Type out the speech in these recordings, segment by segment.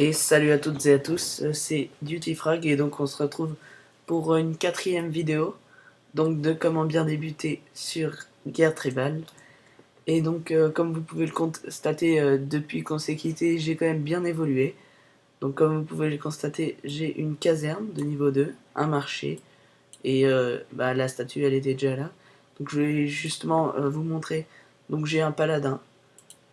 Et salut à toutes et à tous, c'est DutyFrag et donc on se retrouve pour une quatrième vidéo donc de comment bien débuter sur Guerre Tribal. Et donc comme vous pouvez le constater depuis qu'on s'est quitté, j'ai quand même bien évolué. Donc comme vous pouvez le constater, j'ai une caserne de niveau 2, un marché et la statue elle était déjà là. Donc je vais justement vous montrer. Donc j'ai un paladin.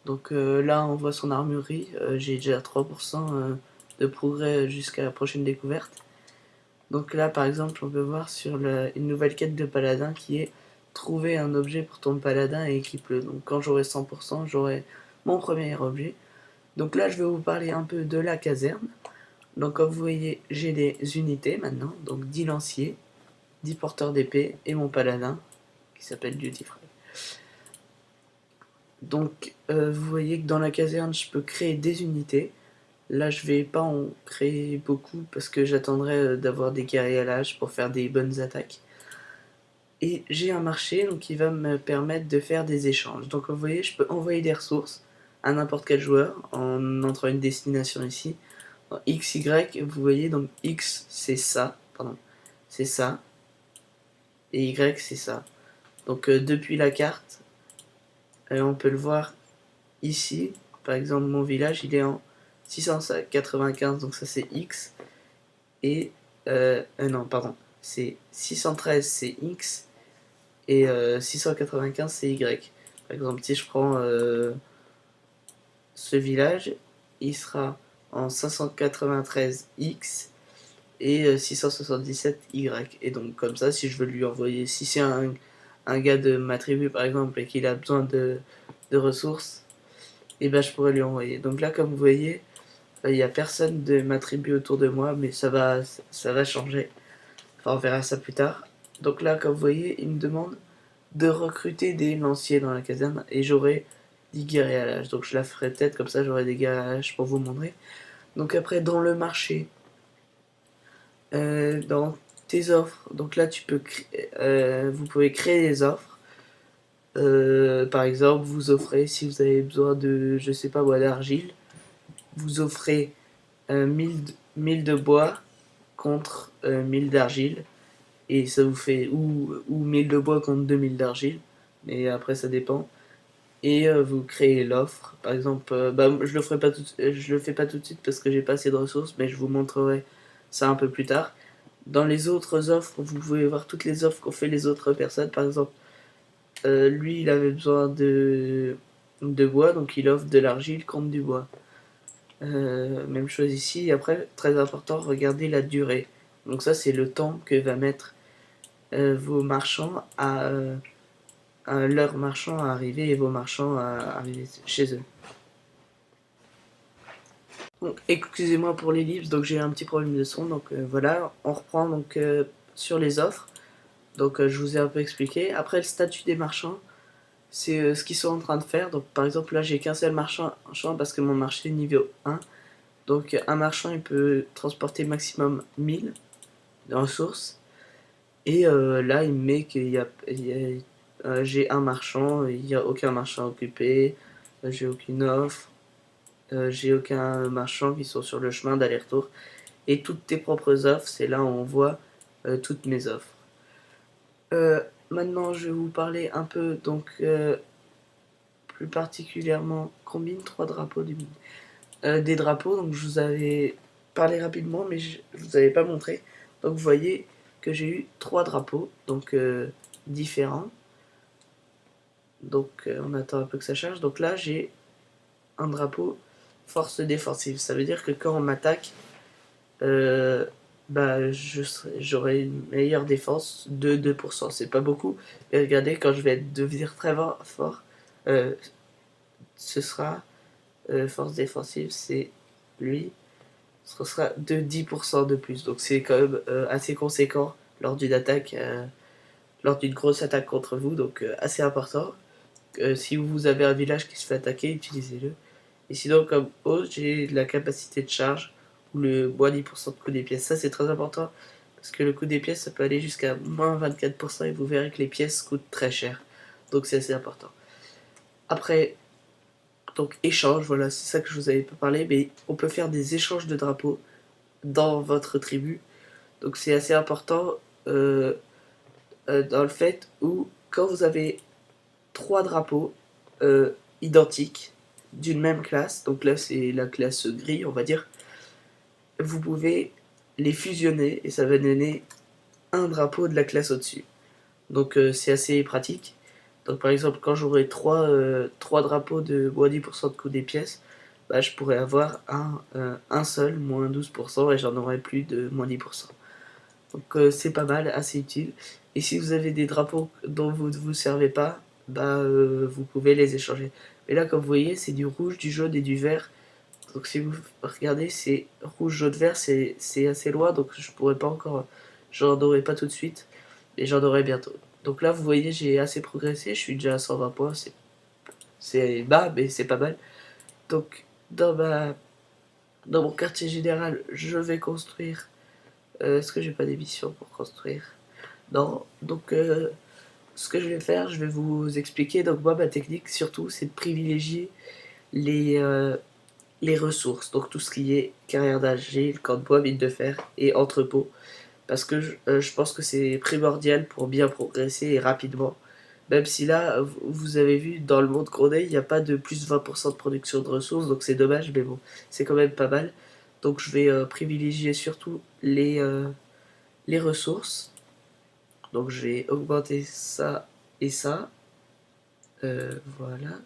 Donc là, on voit son armurerie. J'ai déjà 3% de progrès jusqu'à la prochaine découverte. Donc là, par exemple, on peut voir sur une nouvelle quête de paladin qui est trouver un objet pour ton paladin et équipe-le. Donc quand j'aurai 100%, j'aurai mon premier objet. Donc là, je vais vous parler un peu de la caserne. Donc comme vous voyez, j'ai des unités maintenant. Donc 10 lanciers, 10 porteurs d'épée et mon paladin qui s'appelle Dutifrag. Donc vous voyez que dans la caserne, je peux créer des unités. Là, je vais pas en créer beaucoup parce que j'attendrai d'avoir des guerriers à l'âge pour faire des bonnes attaques. Et j'ai un marché donc qui va me permettre de faire des échanges. Donc vous voyez, je peux envoyer des ressources à n'importe quel joueur en entrant une destination ici. Dans X, Y, vous voyez, donc X c'est ça, pardon, c'est ça, et Y c'est ça. Donc depuis la carte, on peut le voir ici. Par exemple, mon village il est en 695, donc ça c'est X. Et non, pardon, c'est 613 c'est X et 695 c'est Y. Par exemple, si je prends ce village, il sera en 593 X et 677 Y. Et donc comme ça, si je veux lui envoyer, si c'est un gars de ma tribu par exemple et qu'il a besoin de ressources, et ben je pourrais lui envoyer. Donc là, comme vous voyez, il n'y a personne de ma tribu autour de moi, mais ça va changer. Enfin, on verra ça plus tard. Donc là, comme vous voyez, il me demande de recruter des lanciers dans la caserne et j'aurai 10 guerriers à l'âge. Donc je la ferai peut-être comme ça, j'aurai des guerriers à l'âge pour vous montrer. Donc après, dans le marché, dans tes offres, donc là, vous pouvez créer des offres. Par exemple, vous offrez, si vous avez besoin de, je sais pas, bois d'argile, vous offrez 1000 de bois contre 1000 d'argile. Et ça vous fait ou 1000 de bois contre 2000 d'argile, mais après ça dépend. Et vous créez l'offre, par exemple, je le fais pas tout de suite parce que j'ai pas assez de ressources, mais je vous montrerai ça un peu plus tard. Dans les autres offres, vous pouvez voir toutes les offres qu'ont fait les autres personnes. Par exemple, lui il avait besoin de bois, donc il offre de l'argile contre du bois. Même chose ici. Et après, très important, regardez la durée. Donc ça c'est le temps que va mettre vos marchands leurs marchands à arriver et vos marchands à arriver chez eux. Donc, excusez-moi pour l'ellipse, donc j'ai un petit problème de son, donc voilà, on reprend donc sur les offres. Donc je vous ai un peu expliqué. Après le statut des marchands, c'est ce qu'ils sont en train de faire. Donc par exemple là j'ai qu'un seul marchand parce que mon marché est niveau 1. Donc un marchand il peut transporter maximum 1000 de ressources. Et là, il me met j'ai un marchand, il n'y a aucun marchand occupé, j'ai aucune offre, j'ai aucun marchand qui sont sur le chemin d'aller-retour. Et toutes tes propres offres, c'est là où on voit toutes mes offres. Maintenant, je vais vous parler un peu, donc plus particulièrement, combine 3 drapeaux du midi. Des drapeaux, donc je vous avais parlé rapidement, mais je ne vous avais pas montré. Donc vous voyez que j'ai eu 3 drapeaux, donc différents. Donc on attend un peu que ça charge. Donc là j'ai un drapeau force défensive. Ça veut dire que quand on m'attaque, j'aurai une meilleure défense de 2%. C'est pas beaucoup. Et regardez, quand je vais devenir très fort, ce sera force défensive, c'est lui. Ce sera de 10% de plus. Donc c'est quand même assez conséquent lors d'une attaque, lors d'une grosse attaque contre vous. Donc assez important. Si vous avez un village qui se fait attaquer, utilisez-le. Et sinon, comme hausse, j'ai la capacité de charge ou le moins 10% de coût des pièces. Ça, c'est très important parce que le coût des pièces, ça peut aller jusqu'à moins 24% et vous verrez que les pièces coûtent très cher. Donc, c'est assez important. Après, Donc échange, voilà, c'est ça que je vous avais pas parlé, mais on peut faire des échanges de drapeaux dans votre tribu. Donc c'est assez important dans le fait où quand vous avez 3 drapeaux identiques d'une même classe, donc là c'est la classe gris on va dire, vous pouvez les fusionner et ça va donner un drapeau de la classe au-dessus. Donc c'est assez pratique. Donc par exemple quand j'aurai 3 drapeaux de moins 10% de coût des pièces, bah, je pourrais avoir un seul moins 12% et j'en aurai plus de moins 10%. Donc c'est pas mal, assez utile. Et si vous avez des drapeaux dont vous ne vous servez pas, bah vous pouvez les échanger. Mais là comme vous voyez c'est du rouge, du jaune et du vert. Donc si vous regardez c'est rouge, jaune, vert, c'est assez loin donc je pourrais pas encore, j'en aurai pas tout de suite. Mais j'en aurai bientôt. Donc là vous voyez j'ai assez progressé, je suis déjà à 120 points, c'est bas mais c'est pas mal. Donc dans mon quartier général je vais construire. Est-ce que j'ai pas d'émission pour construire? Non. Donc, ce que je vais faire, je vais vous expliquer. Donc, moi, ma technique, surtout, c'est de privilégier les, euh, les ressources. Donc, tout ce qui est carrière d'argile, camp de bois, mine de fer et entrepôt. Parce que je pense que c'est primordial pour bien progresser et rapidement. Même si là, vous avez vu, dans le monde qu'on est, il n'y a pas de plus 20% de production de ressources. Donc, c'est dommage, mais bon, c'est quand même pas mal. Donc, je vais privilégier surtout les ressources. Donc je vais augmenter ça et ça. Voilà.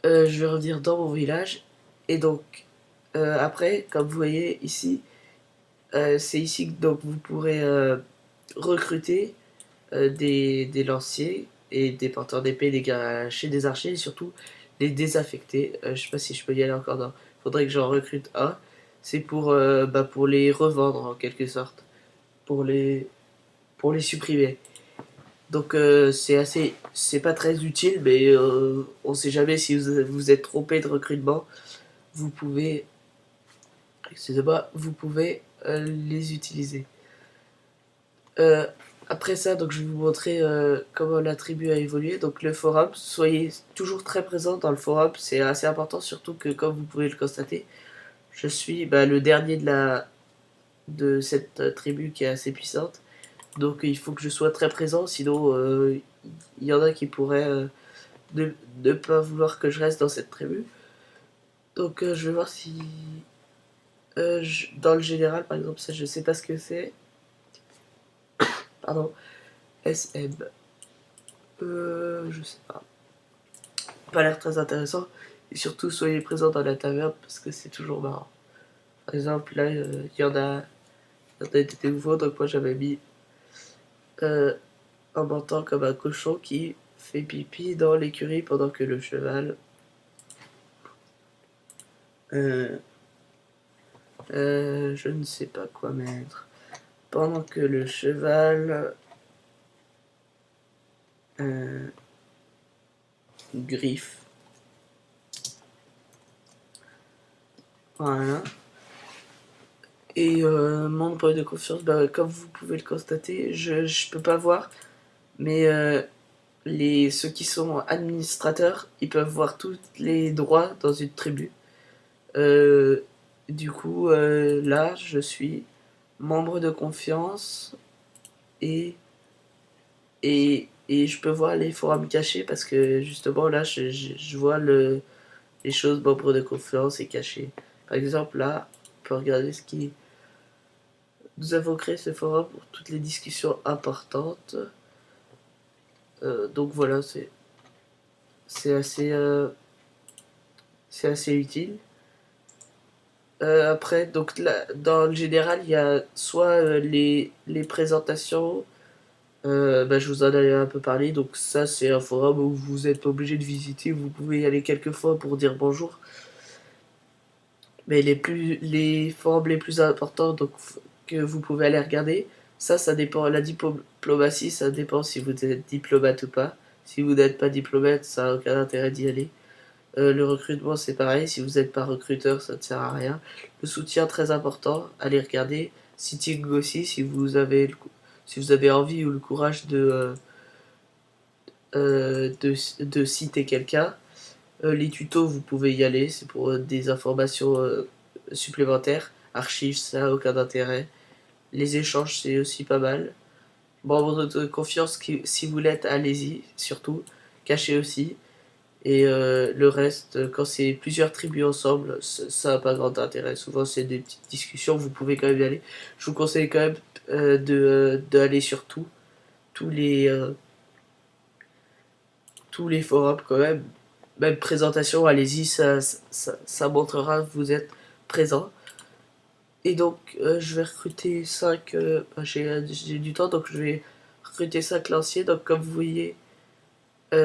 Je vais revenir dans mon village. Et donc après, comme vous voyez ici, c'est ici que donc, vous pourrez recruter des lanciers et des porteurs d'épée, des guerriers, des archers et surtout les désaffecter. Je sais pas si je peux y aller encore. Non. Faudrait que j'en recrute un. C'est pour les revendre en quelque sorte. Pour pour les supprimer. Donc c'est pas très utile, mais on sait jamais si vous êtes trompé de recrutement, vous pouvez, excusez-moi, vous pouvez les utiliser. Euh, Après ça, donc je vais vous montrer comment la tribu a évolué. Donc le forum, soyez toujours très présent dans le forum, c'est assez important, surtout que comme vous pouvez le constater, je suis le dernier de cette tribu qui est assez puissante. Donc il faut que je sois très présent, sinon il y en a qui pourraient ne pas vouloir que je reste dans cette tribu. Donc je vais voir si dans le général par exemple ça je sais pas ce que c'est. Pardon. SM. Je sais pas. Pas l'air très intéressant. Et surtout soyez présents dans la taverne parce que c'est toujours marrant. Par exemple là il y en a des nouveaux donc moi j'avais mis euh, un menton comme un cochon qui fait pipi dans l'écurie pendant que le cheval euh, je ne sais pas quoi mettre. Pendant que le cheval euh, griffe. Voilà. Et mon point de confiance, comme vous pouvez le constater, je peux pas voir, mais ceux qui sont administrateurs, ils peuvent voir tous les droits dans une tribu. Euh, du coup, là, je suis membre de confiance et et je peux voir les forums cachés parce que justement là je vois les choses membres de confiance et cachées. Par exemple là, on peut regarder ce qui... Nous avons créé ce forum pour toutes les discussions importantes. Donc voilà, c'est assez, euh, c'est assez utile. Après, donc là, dans le général, il y a soit les présentations. Je vous en avais un peu parlé, donc ça c'est un forum où vous êtes obligé de visiter, vous pouvez y aller quelques fois pour dire bonjour. Mais les forums les plus importants donc, que vous pouvez aller regarder, ça dépend. La diplomatie, ça dépend si vous êtes diplomate ou pas. Si vous n'êtes pas diplomate, ça n'a aucun intérêt d'y aller. Le recrutement, c'est pareil. Si vous n'êtes pas recruteur, ça ne sert à rien. Le soutien, très important. Allez regarder. Sitting aussi, si vous avez envie ou le courage de citer quelqu'un. Les tutos, vous pouvez y aller, c'est pour des informations supplémentaires. Archives, ça n'a aucun intérêt. Les échanges, c'est aussi pas mal. Membre de confiance, si vous l'êtes, allez-y, surtout. Cachez aussi. Et le reste, quand c'est plusieurs tribus ensemble, ça n'a pas grand intérêt. Souvent, c'est des petites discussions, vous pouvez quand même y aller. Je vous conseille quand même d'aller sur tous les, euh, tous les forums quand même. Même présentation, allez-y, ça montrera que vous êtes présent. Et donc, je vais recruter 5. J'ai du temps, donc je vais recruter 5 lanciers. Donc, comme vous voyez,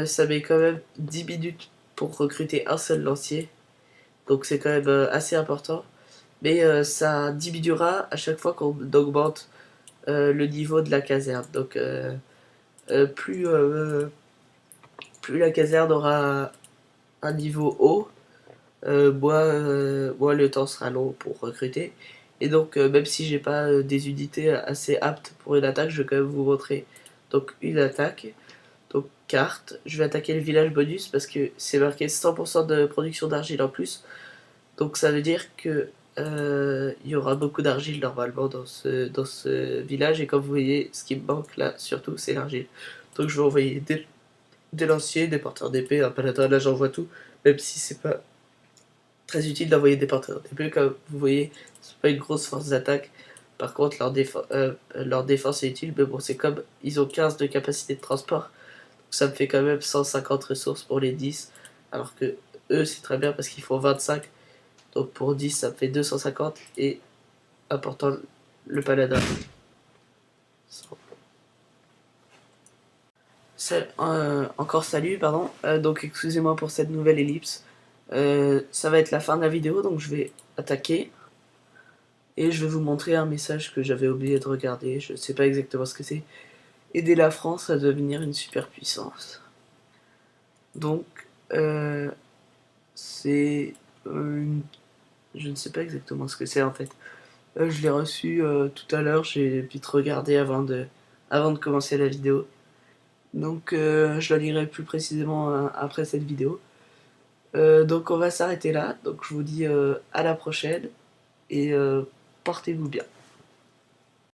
ça met quand même 10 minutes pour recruter un seul lancier. Donc, c'est quand même assez important. Mais ça diminuera à chaque fois qu'on augmente le niveau de la caserne. Donc, euh, plus, euh, plus la caserne aura un niveau haut, moins le temps sera long pour recruter. Et donc, même si j'ai pas des unités assez aptes pour une attaque, je vais quand même vous montrer donc une attaque. Donc, carte, je vais attaquer le village bonus parce que c'est marqué 100% de production d'argile en plus. Donc, ça veut dire que il y aura beaucoup d'argile normalement dans ce village. Et comme vous voyez, ce qui me manque là, surtout, c'est l'argile. Donc, je vais envoyer des lanciers, des porteurs d'épée, un paladin. Là, j'envoie tout, même si c'est pas très utile d'envoyer des porteurs d'épée. Comme vous voyez, c'est pas une grosse force d'attaque. Par contre, leur défense est utile, mais bon, c'est comme ils ont 15 de capacité de transport. Donc ça me fait quand même 150 ressources pour les 10. Alors que eux, c'est très bien parce qu'ils font 25. Donc pour 10, ça me fait 250. Et apportant le paladin. Encore salut, pardon. Donc excusez-moi pour cette nouvelle ellipse. Ça va être la fin de la vidéo, donc je vais attaquer. Et je vais vous montrer un message que j'avais oublié de regarder. Je sais pas exactement ce que c'est. Aider la France à devenir une superpuissance. Donc, c'est je ne sais pas exactement ce que c'est en fait. Je l'ai reçu tout à l'heure. J'ai vite regardé avant de commencer la vidéo. Donc, je la lirai plus précisément après cette vidéo. Donc, on va s'arrêter là. Donc, je vous dis à la prochaine et portez-vous bien.